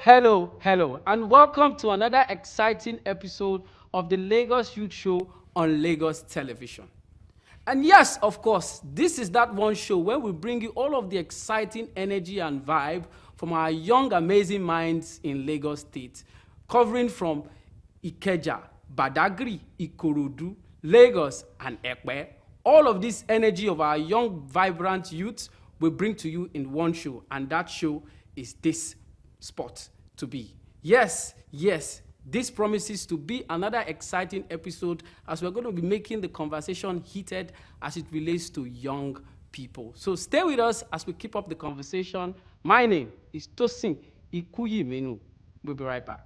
Hello, and welcome to another exciting episode of the Lagos Youth Show on Lagos Television. And yes, of course, this is that one show where we bring you all of the exciting energy and vibe from our young, amazing minds in Lagos State, covering from Ikeja, Badagry, Ikorodu, Lagos, and Ekpe. All of this energy of our young, vibrant youth we bring to you in one show, and that show is this spot to be. Yes, this promises to be another exciting episode as we're going to be making the conversation heated as it relates to young people. So stay with us as we keep up the conversation. My name is Tosin Ikuyimenu. We'll be right back.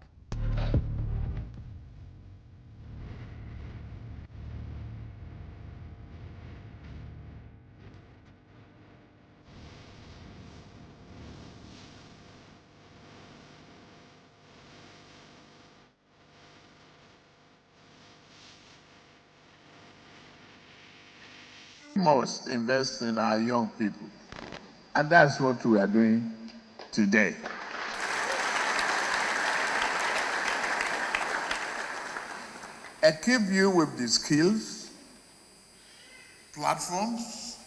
Must invest in our young people. And that's what we are doing today. Equip you with the skills, platforms,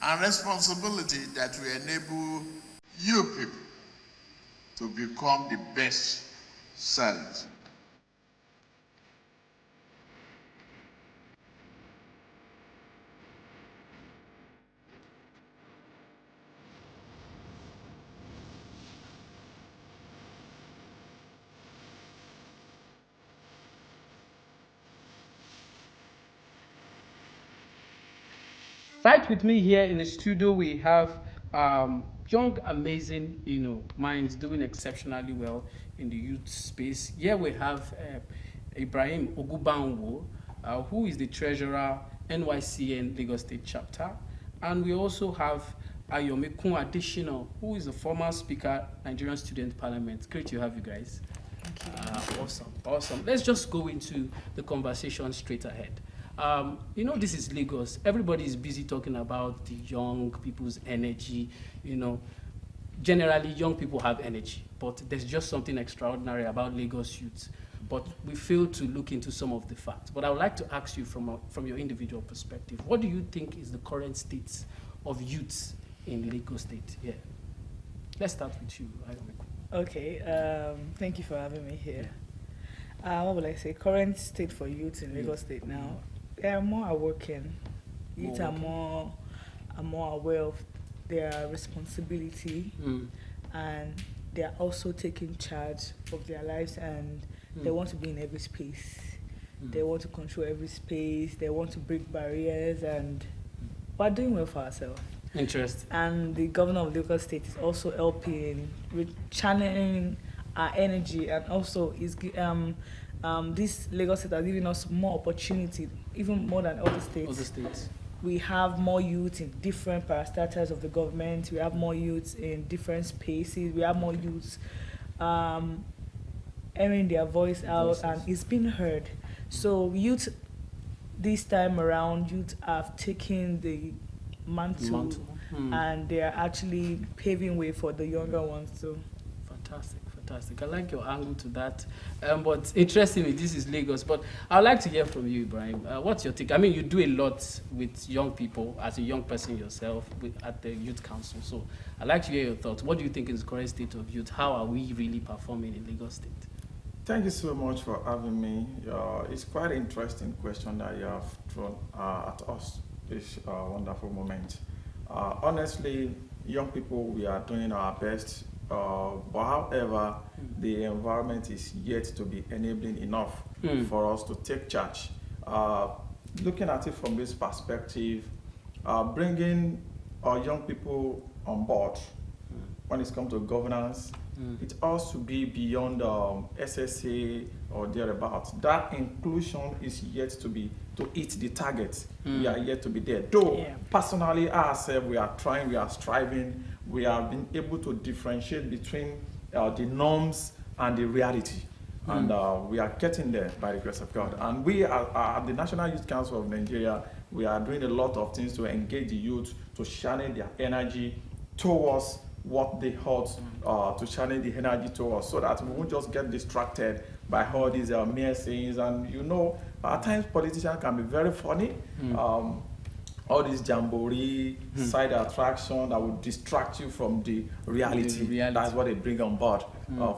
and responsibility that will enable you people to become the best selves. Right with me here in the studio, we have young, amazing, minds doing exceptionally well in the youth space. Here we have Ibrahim Ogubanwo, who is the treasurer, NYCN Lagos State chapter. And we also have Ayomekun Additional, who is the former speaker, Nigerian Student Parliament. Great to have you guys. Awesome. Let's just go into the conversation straight ahead. This is Lagos. Everybody is busy talking about the young people's energy. Generally, young people have energy, but there's just something extraordinary about Lagos youth. But we fail to look into some of the facts. But I would like to ask you from your individual perspective, what do you think is the current state of youth in Lagos State? Yeah. Let's start with you, Ayomeko. Okay, thank you for having me here. What will I say? Current state for youth in Lagos State now, they are more awoken. Youth are more aware of their responsibility, and they are also taking charge of their lives, and they want to be in every space. They want to control every space. They want to break barriers, and we're doing well for ourselves. Interesting. And the governor of Lagos State is also helping with channeling our energy, and also this Lagos State has given us more opportunity, even more than other states. We have more youth in different parastatals of the government. We have more youths in different spaces. We have more youths airing their voice out, and it's been heard. So youth, this time around, youth have taken the mantle. And they are actually paving way for the younger ones too. Fantastic. I like your angle to that. But interestingly, this is Lagos. But I'd like to hear from you, Ibrahim. What's your take? I mean, you do a lot with young people as a young person yourself at the Youth Council. So I'd like to hear your thoughts. What do you think is the current state of youth? How are we really performing in Lagos State? Thank you so much for having me. It's quite an interesting question that you have thrown at us this wonderful moment. Honestly, young people, we are doing our best, but however, the environment is yet to be enabling enough for us to take charge. Looking at it from this perspective, bringing our young people on board when it comes to governance, it has to be beyond SSA or thereabouts. That inclusion is yet to hit the target. We are yet to be there. Though, personally, ourselves, we are trying, we are striving, we have been able to differentiate between the norms and the reality. And we are getting there by the grace of God. And we are at the National Youth Council of Nigeria, we are doing a lot of things to engage the youth, to channel their energy towards what they heard to channel the energy to us, so that we won't just get distracted by all these mere sayings. And at times politicians can be very funny. All this jamboree, side attraction that will distract you from the reality. That's what they bring on board.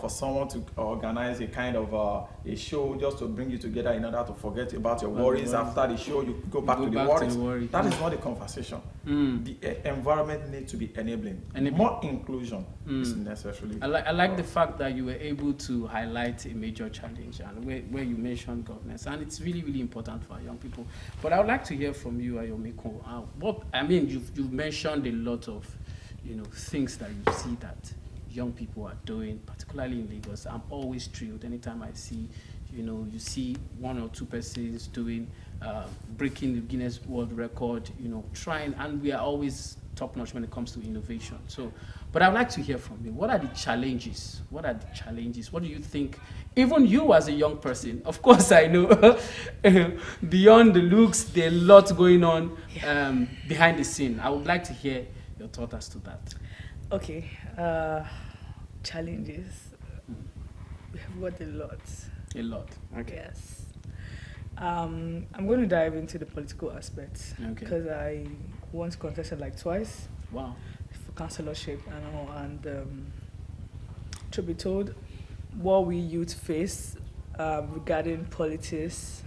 For someone to organize a kind of a show just to bring you together in order to forget about your worries. After the show, you go back to the worries. That is not the conversation. The environment needs to be enabling. More inclusion is necessary. I like the fact that you were able to highlight a major challenge, and where you mentioned governance, and it's really, really important for our young people. But I would like to hear from you, Ayomiko. You've mentioned a lot of things that you see that young people are doing, particularly in Lagos. I'm always thrilled anytime I see, you see one or two persons doing, breaking the Guinness World Record, trying, and we are always top notch when it comes to innovation. So, but I'd like to hear from you. What are the challenges? What do you think? Even you as a young person, of course I know, beyond the looks, there's a lot going on behind the scene. I would like to hear your thought as to that. Okay, challenges. We have got a lot. A lot. Okay. Yes. I'm going to dive into the political aspect because I once contested like twice. Wow. For councillorship and all, and to be told, what we youth face regarding politics,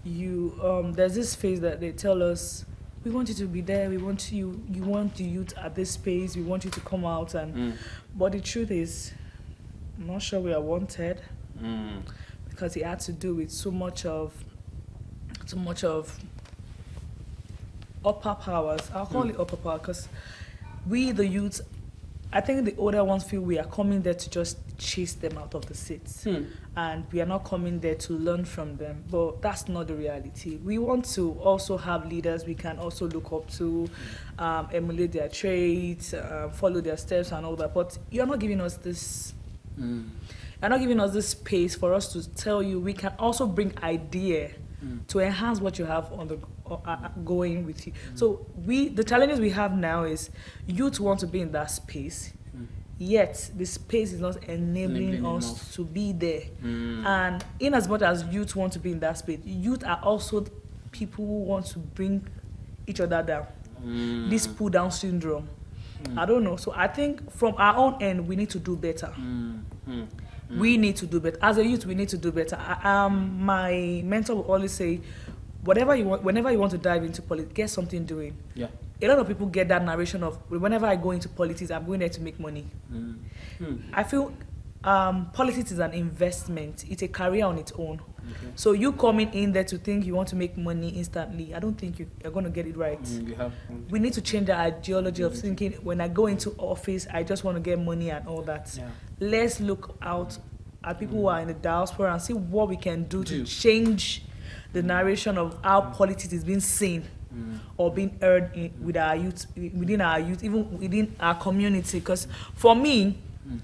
there's this phase that they tell us, we want you to be there, you want the youth at this space, we want you to come out, and but the truth is, I'm not sure we are wanted because it had to do with so much of upper powers. I'll call it upper power because we, the youth, I think the older ones feel we are coming there to just chase them out of the seats. And we are not coming there to learn from them. But that's not the reality. We want to also have leaders we can also look up to, emulate their traits, follow their steps and all that. But you're not giving us this. You're not giving us this space for us to tell you we can also bring idea to enhance what you have on the going with you. So the challenges we have now is youth want to be in that space, yet the space is not enabling us to be there. And in as much as youth want to be in that space, youth are also people who want to bring each other down. This pull down syndrome. I don't know. So I think from our own end, we need to do better. We need to do better. As a youth, we need to do better. My mentor will always say, whenever you want to dive into politics, get something doing. Yeah. A lot of people get that narration of, whenever I go into politics, I'm going there to make money. I feel politics is an investment. It's a career on its own. So you coming in there to think you want to make money instantly, I don't think you're going to get it right. We need to change the ideology of thinking, when I go into office, I just want to get money and all that. Let's look out at people who are in the diaspora and see what we can do to change the narration of how politics is being seen or being heard within our youth, even within our community. Because for me,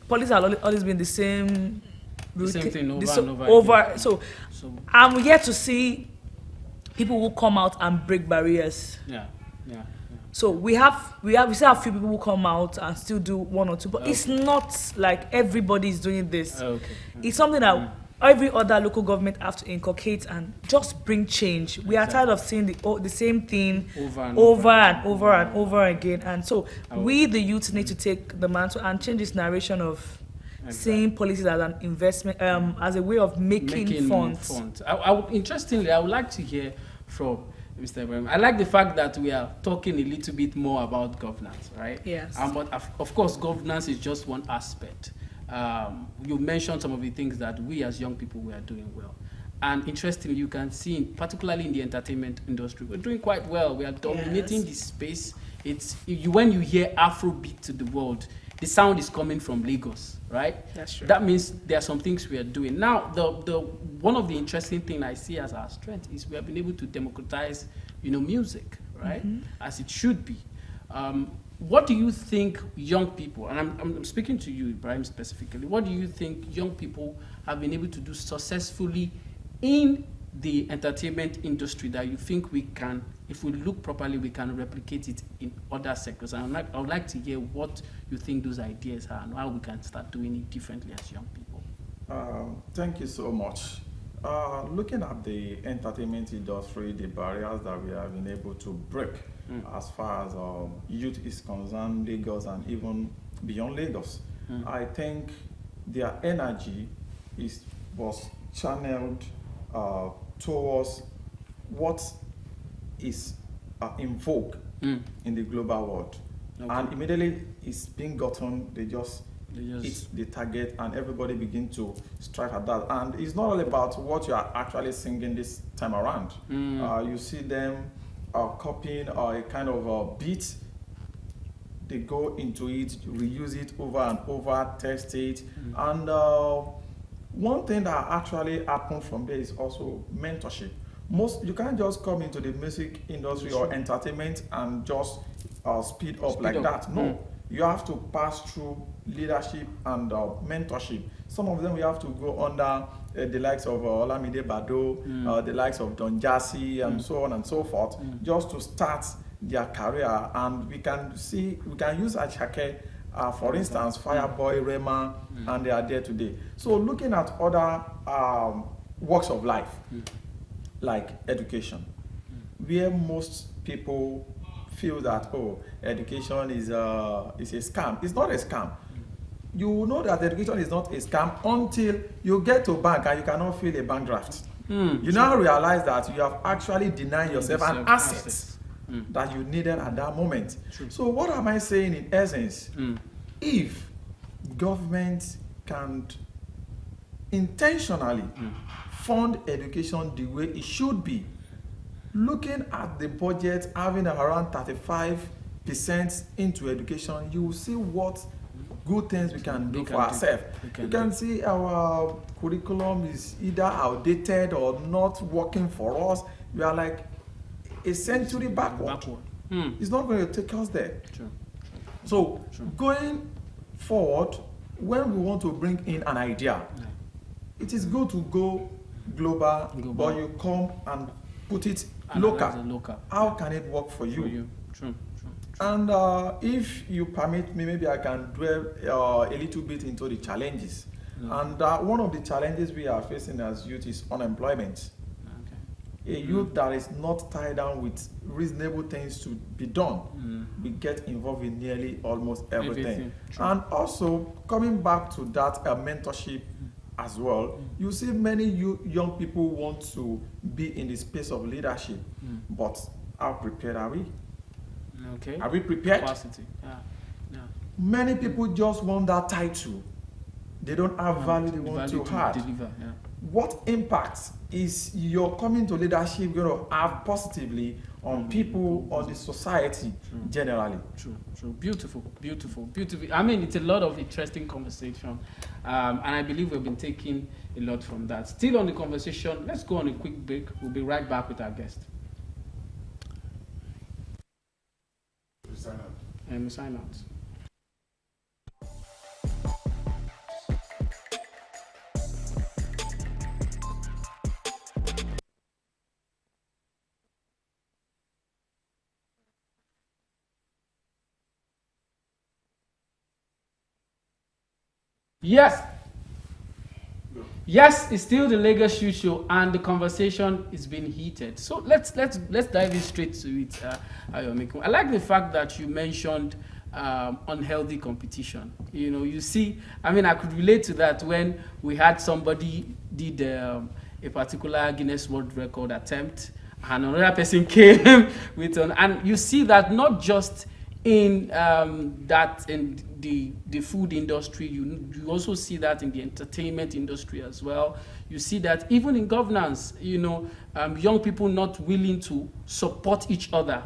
politics has always been the same thing over and over. So I'm yet to see people who come out and break barriers. So we still have few people who come out and still do one or two, but it's not like everybody is doing this. It's something that every other local government have to inculcate and just bring change. We are tired of seeing the same thing over and over again. And so we, the youth, need to take the mantle and change this narration of seeing policies as an investment, as a way of making funds. Interestingly, I would like to hear from Mr. Ibrahim. I like the fact that we are talking a little bit more about governance, right? Yes. But of course, governance is just one aspect. You mentioned some of the things that we as young people we are doing well. And interestingly, you can see, particularly in the entertainment industry, we're doing quite well. We are dominating this space. When you hear Afrobeat to the world, the sound is coming from Lagos, right? That's true. That means there are some things we are doing. Now, one of the interesting things I see as our strength is we have been able to democratize, music, right? As it should be. What do you think young people, and I'm speaking to you, Ibrahim, specifically, what do you think young people have been able to do successfully in the entertainment industry that you think we can if we look properly, we can replicate it in other sectors. And I would like to hear what you think those ideas are and how we can start doing it differently as young people. Thank you so much. Looking at the entertainment industry, the barriers that we have been able to break as far as youth is concerned, Lagos and even beyond Lagos, I think their energy was channeled towards what is in vogue in the global world. Okay. And immediately it's being gotten, they just hit the target and everybody begin to strive at that. And it's not all about what you are actually singing this time around. You see them copying a kind of beat. They go into it, reuse it over and over, test it. And one thing that actually happened from there is also mentorship. You can't just come into the music industry or entertainment and just speed up like that. No, you have to pass through leadership and mentorship. Some of them we have to go under the likes of Olamide Bado, the likes of Don Jazzy, and so on and so forth, just to start their career. And we can use Achake, for instance, Fireboy, Rema, and they are there today. So looking at other walks of life, like education, where most people feel that, oh, education is a scam. It's not a scam. You will know that education is not a scam until you get to bank and you cannot fill a bank draft. You now realize that you have actually denied yourself an asset that you needed at that moment. So what am I saying in essence? If government can intentionally fund education the way it should be, looking at the budget having around 35% into education, you will see what good things we can do for ourselves. You can see our curriculum is either outdated or not working for us. We are like a century backward. It's not going to take us there. So going forward, when we want to bring in an idea, it is good to go global, but you come and put it local. How can it work for you? True. And if you permit me, maybe I can dwell a little bit into the challenges. And one of the challenges we are facing as youth is unemployment. A youth that is not tied down with reasonable things to be done, we get involved in nearly almost everything. And also, coming back to that mentorship as well, you see many young people want to be in the space of leadership, but how prepared are we? Are we prepared? Capacity. Many people just want that title. They don't have value they want to add. Deliver, What impact is your coming to leadership going to have positively on people, on the society generally? True. Beautiful. I mean, it's a lot of interesting conversation, and I believe we've been taking a lot from that. Still on the conversation, let's go on a quick break. We'll be right back with our guest. And we sign out. Yes, it's still the Lagos Youth Show, and the conversation is being heated. So let's dive in straight to it. Ayomiku, I like the fact that you mentioned unhealthy competition. You see, I mean, I could relate to that when we had somebody did a particular Guinness World Record attempt, and another person came with and you see that not just in the food industry, you also see that in the entertainment industry as well. You see that even in governance, young people not willing to support each other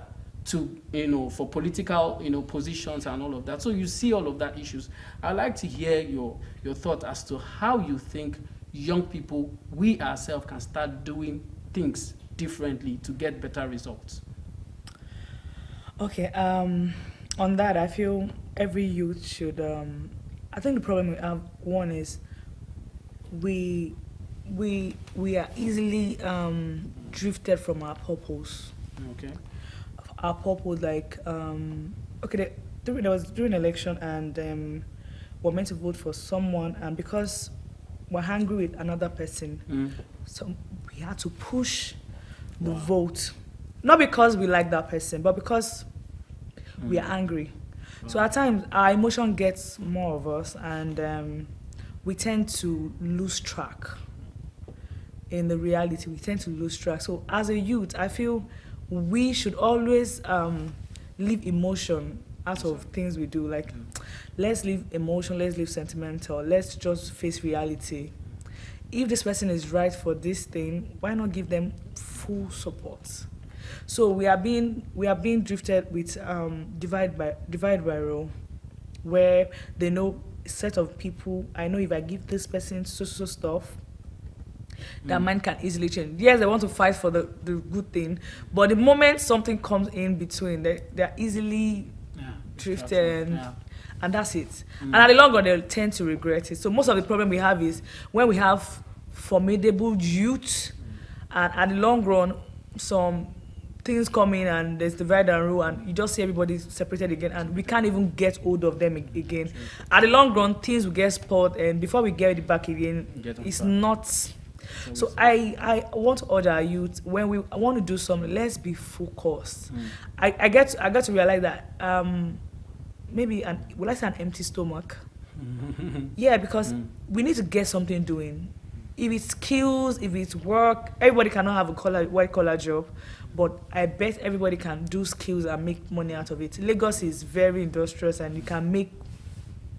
for political positions and all of that. So you see all of that issues. I'd like to hear your thought as to how you think young people, we ourselves, can start doing things differently to get better results. Okay, on that, I feel every youth should, I think the problem we have, one is we are easily drifted from our purpose. Okay. our purpose, like okay, during election, and we're meant to vote for someone, and because we're angry with another person, so we had to push the vote, not because we like that person, but because we are angry. So at times our emotion gets more of us, and we tend to lose track. In the reality, we tend to lose track. So as a youth, I feel we should always leave emotion out of things we do. Like, let's leave emotion, let's leave sentimental, let's just face reality. If this person is right for this thing, why not give them full support? So we are being drifted with divide by role, where they know a set of people. I know if I give this person so stuff, their mind can easily change. Yes, they want to fight for the good thing, but the moment something comes in between, they're easily drifted, and that's it. And at the long run, they'll tend to regret it. So most of the problem we have is when we have formidable youth, and at the long run, some things come in and there's divide and rule, and you just see everybody separated again, and we can't even get hold of them again. At the long run, things will get spoiled, and before we get it back again, it's not. So I want to urge our youth, when we want to do something, let's be focused. I get to realize that maybe will I say an empty stomach? Yeah, because we need to get something doing. If it's skills, if it's work, everybody cannot have a white collar job, but I bet everybody can do skills and make money out of it. Lagos is very industrious, and you can make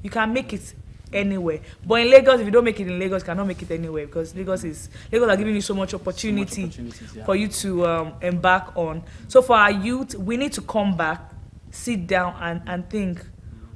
it anywhere. But in Lagos, if you don't make it in Lagos, you cannot make it anywhere, because Lagos are giving you so much opportunity for you to embark on. So for our youth, we need to come back, sit down and think,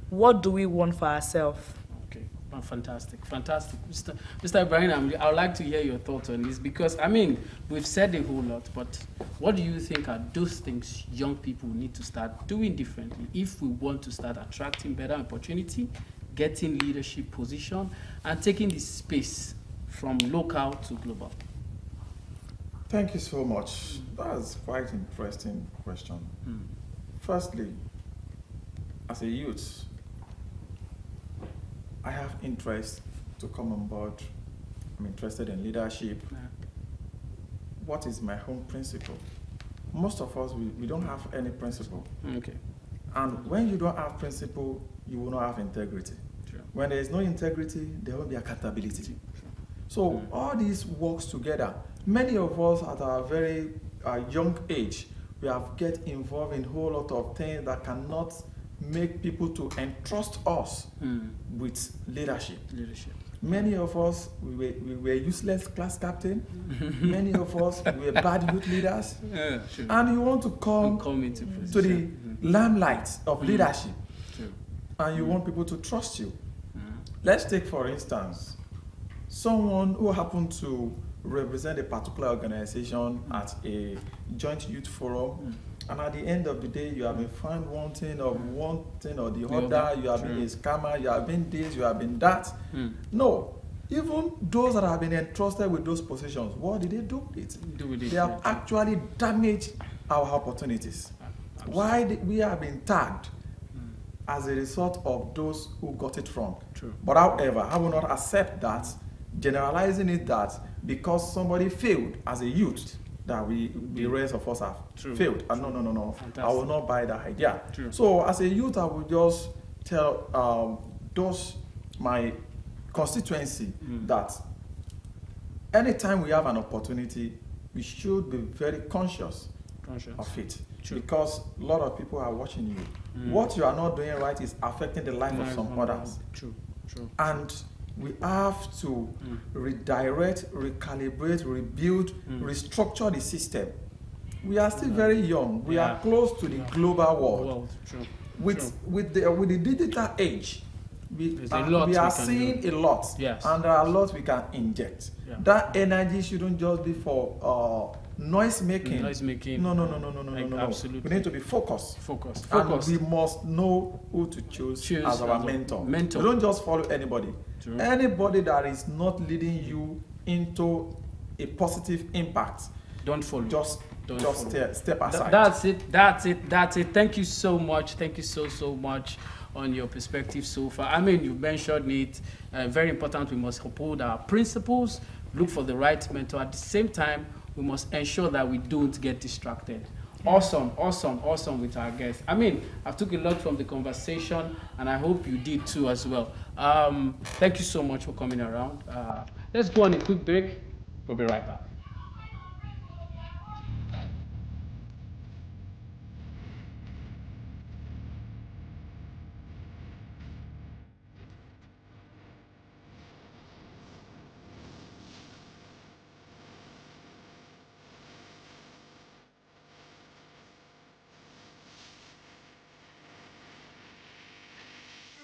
what do we want for ourselves? Okay, well, fantastic. Mr. Ibrahim, I would like to hear your thoughts on this, because, I mean, we've said a whole lot, but what do you think are those things young people need to start doing differently if we want to start attracting better opportunity, getting leadership position, and taking this space from local to global? Thank you so much. That's quite an interesting question. Firstly, as a youth, I have interest to come on board. I'm interested in leadership. What is my home principle? Most of us, we don't have any principle. Okay. And when you don't have principle, you will not have integrity. Sure. When there is no integrity, there will be accountability. So all these works together. Many of us at our very young age, we have get involved in a whole lot of things that cannot make people to entrust us with leadership. Many of us, we were useless class captain. Many of us, we were bad youth leaders. Yeah, sure. And you want to come into to the limelight of leadership. Sure. And you want people to trust you. Let's take, for instance, someone who happened to represent a particular organization at a joint youth forum, and at the end of the day, you have been found wanting of one thing or the other, you have been a scammer, you have been this, you have been that. No. Even those that have been entrusted with those positions, what did they do with it? They have actually damaged our opportunities. Why we have been tagged as a result of those who got it wrong. True. But however, I will not accept that, generalizing it that because somebody failed as a youth, that the rest of us have failed. And no. Fantastic. I will not buy that idea. True. So as a youth, I will just tell those my constituency that anytime we have an opportunity, we should be very conscious of it. True. Because a lot of people are watching you. What you are not doing right is affecting the life of some others. True. And we have to redirect, recalibrate, rebuild, restructure the system. We are still very young. We are close to the global world. True. With the digital age, we are seeing a lot. Yes. And there are a lot we can inject. Yeah. That energy shouldn't just be for noise making. No. Absolutely. We need to be focused. And we must know who to choose as our mentor. We don't just follow anybody. True. Anybody that is not leading you into a positive impact, don't follow. Just don't Just follow. step aside. That's it. That's it. That's it. Thank you so much. Thank you so much on your perspective so far. I mean, you mentioned it. Very important. We must uphold our principles. Look for the right mentor. At the same time, we must ensure that we don't get distracted. Awesome with our guests. I mean, I've took a lot from the conversation, and I hope you did too as well. Thank you so much for coming around. Let's go on a quick break. We'll be right back.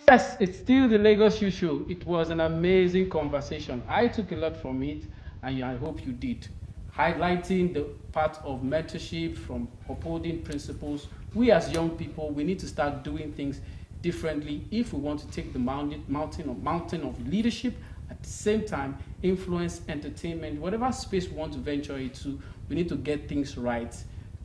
Yes, it's still the Lagos You Show. It was an amazing conversation. I took a lot from it, and I hope you did. Highlighting the part of mentorship from upholding principles. We as young people, we need to start doing things differently if we want to take the mountain of leadership. At the same time, influence, entertainment, whatever space we want to venture into, we need to get things right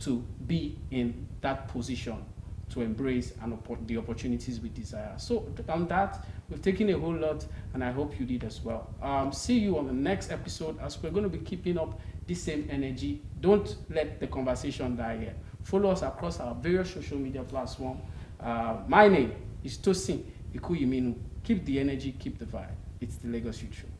to be in that position, to embrace and the opportunities we desire. So on that, we've taken a whole lot, and I hope you did as well. See you on the next episode, as we're going to be keeping up this same energy. Don't let the conversation die here. Follow us across our various social media platforms. My name is Tosin Ikuyiminu. Keep the energy, keep the vibe. It's the Lagos Youth Show.